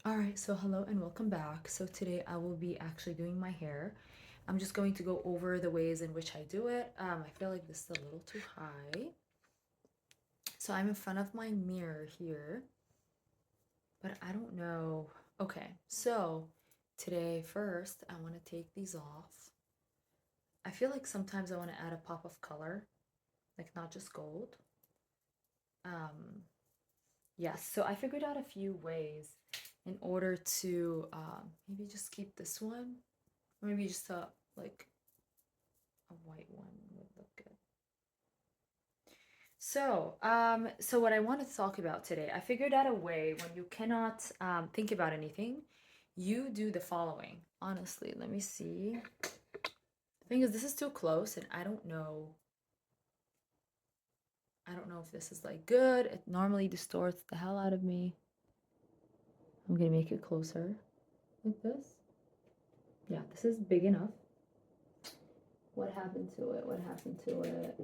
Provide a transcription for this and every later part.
All right, so hello and welcome back. So today I will be actually doing my hair. I'm just going to go over the ways in which I do it. I feel like this is a little too high. So I'm in front of my mirror here, but I don't know. Okay, so today first I want to take these off. I feel like sometimes I want to add a pop of color, like not just gold. Um, yes, so I figured out a few ways in order to maybe just keep this one. Or maybe just like a white one would look good. So what I want to talk about today, I figured out a way when you cannot think about anything, you do the following. Honestly, let me see. The thing is, this is too close, and I don't know. I don't know if this is like good. It normally distorts the hell out of me. I'm gonna make it closer, like this. Yeah, this is big enough. What happened to it? What happened to it?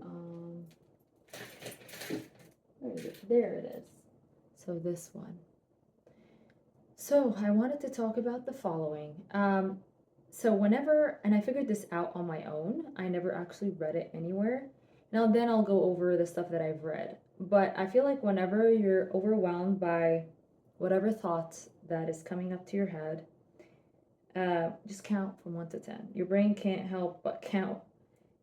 Where is it? There it is. So this one. So I wanted to talk about the following. So whenever, and I figured this out on my own, I never actually read it anywhere. Now then I'll go over the stuff that I've read. But I feel like whenever you're overwhelmed by whatever thoughts that is coming up to your head, just count from 1 to 10. Your brain can't help but count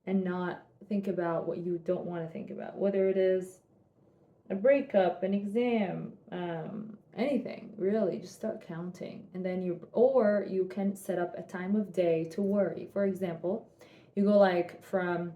and not think about what you don't want to think about, whether it is a breakup, an exam, anything really. Just start counting, and then or you can set up a time of day to worry. For example, you go like from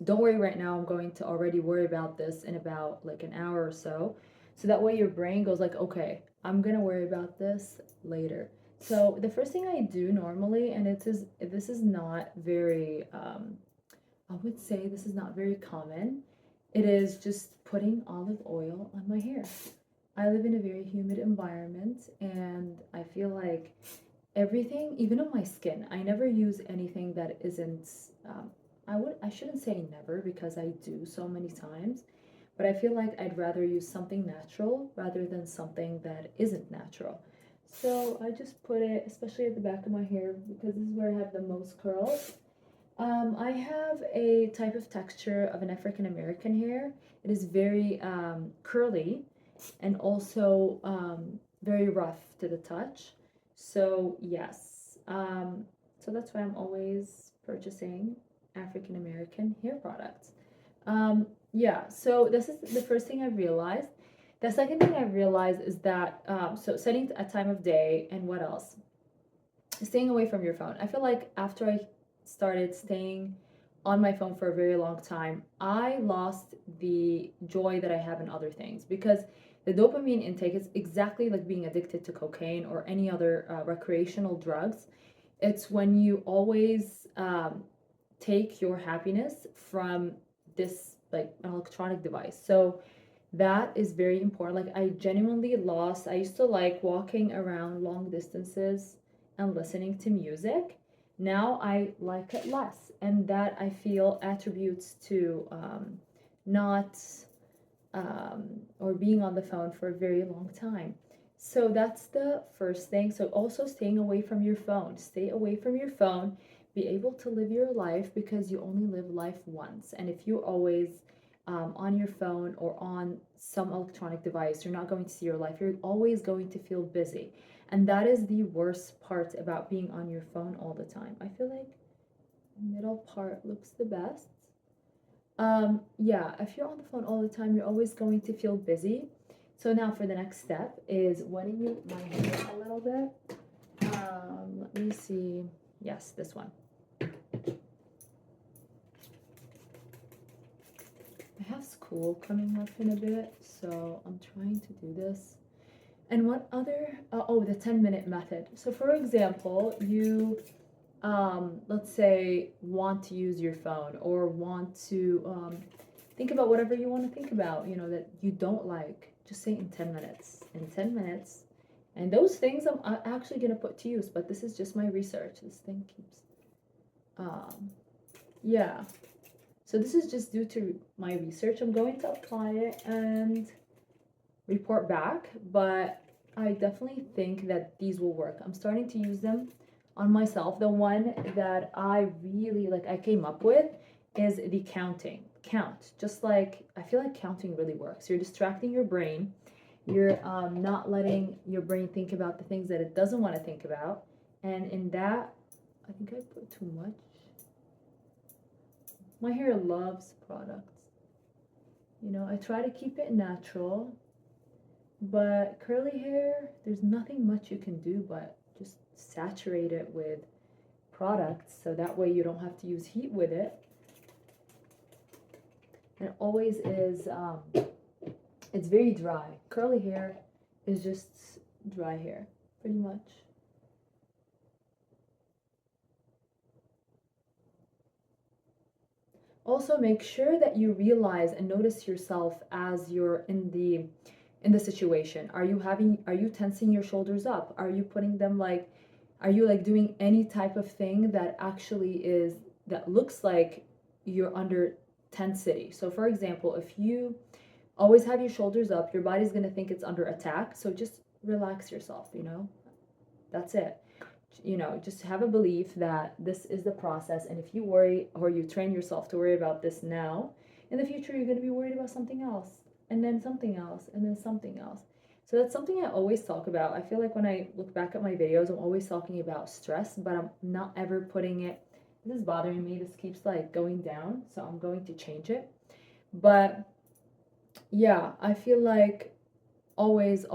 don't worry right now, I'm going to already worry about this in about like an hour or so. So that way your brain goes like, okay, I'm gonna worry about this later. So the first thing I do normally, and this is not very I would say this is not very common. It is just putting olive oil on my hair. I live in a very humid environment, and I feel like everything, even on my skin, I never use anything that isn't. I shouldn't say never because I do so many times, but I feel like I'd rather use something natural rather than something that isn't natural. So I just put it, especially at the back of my hair, because this is where I have the most curls. I have a type of texture of an African American hair. It is very curly and also very rough to the touch. So, yes. So that's why I'm always purchasing African American hair products. Yeah, so this is the first thing I realized. The second thing I realized is that, so setting a time of day and what else? Staying away from your phone. I feel like after I started staying on my phone for a very long time, I lost the joy that I have in other things because the dopamine intake is exactly like being addicted to cocaine or any other recreational drugs. It's when you always take your happiness from this like electronic device. So that is very important. Like I genuinely lost. I used to like walking around long distances and listening to music. Now I like it less, and that I feel attributes to not or being on the phone for a very long time. So that's the first thing. So also staying away from your phone. Stay away from your phone. Be able to live your life because you only live life once. And if you're always on your phone or on some electronic device, you're not going to see your life. You're always going to feel busy. And that is the worst part about being on your phone all the time. I feel like the middle part looks the best. Yeah, if you're on the phone all the time, you're always going to feel busy. So now for the next step is wetting my hair a little bit. Let me see. Yes, this one. I have school coming up in a bit, so I'm trying to do this. And what other? Oh, the 10-minute method. So for example, you let's say want to use your phone or want to think about whatever you want to think about, you know, that you don't like, just say in 10 minutes. In 10 minutes. And those things I'm actually going to put to use, but this is just my research. This thing keeps, um, yeah. So this is just due to my research. I'm going to apply it and report back, but I definitely think that these will work. I'm starting to use them on myself. The one that I really like, I came up with is the counting. Count. Just like, I feel like counting really works. You're distracting your brain. You're not letting your brain think about the things that it doesn't want to think about. And in that, I think I put too much. My hair loves products. You know, I try to keep it natural, but curly hair, there's nothing much you can do but just saturate it with products so that way you don't have to use heat with it. And it always is, it's very dry. Curly hair is just dry hair, pretty much. Also, make sure that you realize and notice yourself as you're in the situation. Are you tensing your shoulders up? Are you putting them like, are you like doing any type of thing that actually is, that looks like you're under tensity? So for example, if you always have your shoulders up, your body's going to think it's under attack. So just relax yourself, you know? That's it. You know, just have a belief that this is the process, and if you worry or you train yourself to worry about this now, in the future you're going to be worried about something else, and then something else, and then something else. So that's something I always talk about. I feel like when I look back at my videos, I'm always talking about stress, but I'm not ever putting it, this is bothering me, this keeps like going down, so I'm going to change it. But yeah, I feel like always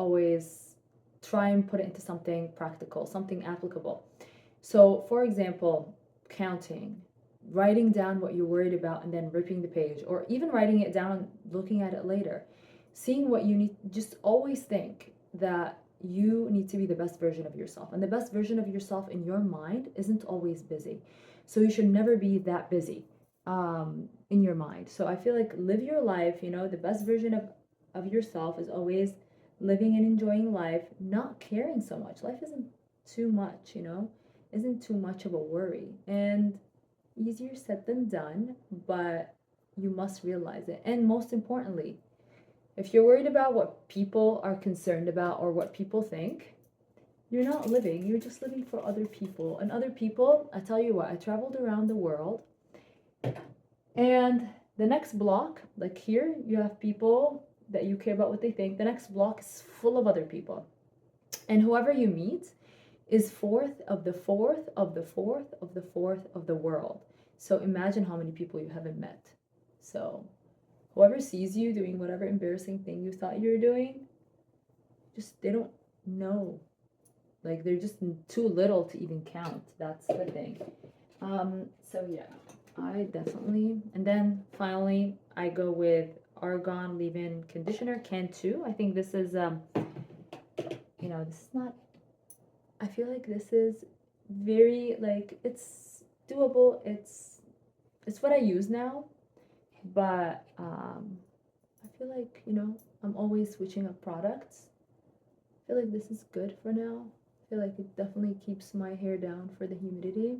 try and put it into something practical, something applicable. So, for example, counting, writing down what you're worried about and then ripping the page, or even writing it down and looking at it later. Seeing what you need, just always think that you need to be the best version of yourself. And the best version of yourself in your mind isn't always busy. So, you should never be that busy in your mind. So, I feel like live your life, you know, the best version of yourself is always living and enjoying life, not caring so much. Life isn't too much, you know, isn't too much of a worry. And easier said than done, but you must realize it. And most importantly, if you're worried about what people are concerned about or what people think, you're not living. You're just living for other people. And other people, I tell you what, I traveled around the world, and the next block, like here, you have people that you care about what they think. The next block is full of other people. And whoever you meet is fourth of the fourth of the fourth of the fourth of the world. So imagine how many people you haven't met. So whoever sees you doing whatever embarrassing thing you thought you were doing, just they don't know. Like they're just too little to even count. That's the thing. So yeah, I definitely, and then finally I go with Argan Leave-In Conditioner Can2. I think this is you know, this is not, I feel like this is very like it's doable. It's what I use now, but I feel like, you know, I'm always switching up products. I feel like this is good for now. I feel like it definitely keeps my hair down for the humidity.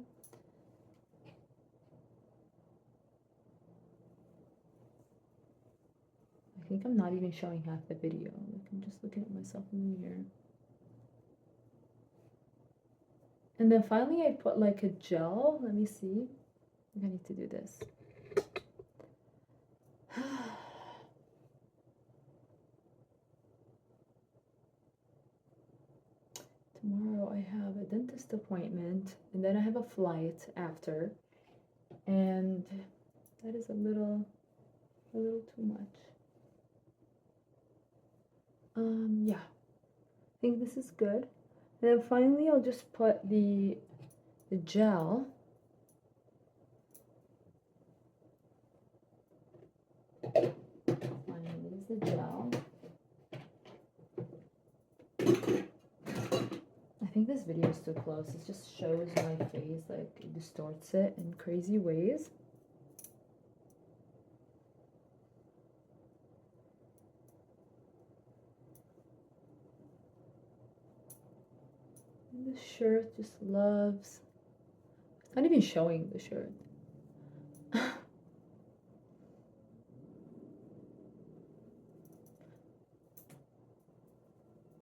I think I'm not even showing half the video. Like I'm just looking at myself in the mirror. And then finally I put like a gel. Let me see. I think I need to do this. Tomorrow I have a dentist appointment and then I have a flight after. And that is a little too much. Yeah. I think this is good. And then finally I'll just put the gel. Finally is the gel. I think this video is too close. It just shows my face, like it distorts it in crazy ways. And this shirt just loves, it's not even showing the shirt.